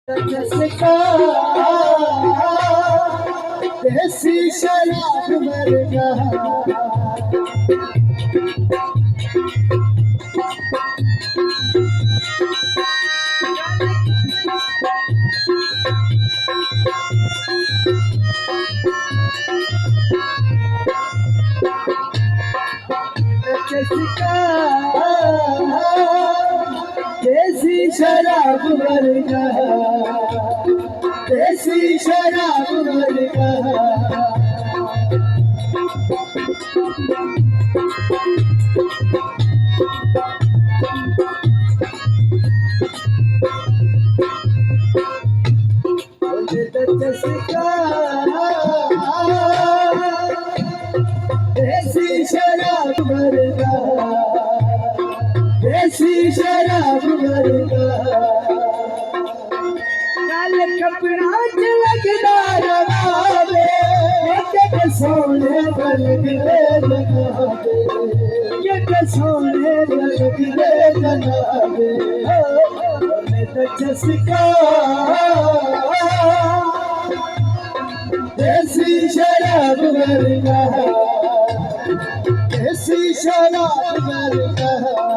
जिसका देसी शराब वर्गा जिसका देसी शराब वर्गा देसी शराब वर्गा जिसका देसी शराब वर्गा देसी शराब वर्गा लाल कपड़ा लगदा रवावे के सोने बलगले लगावे के सोने बलगले लगावे जिसका देसी शराब वर्गा देसी शराब वर्गा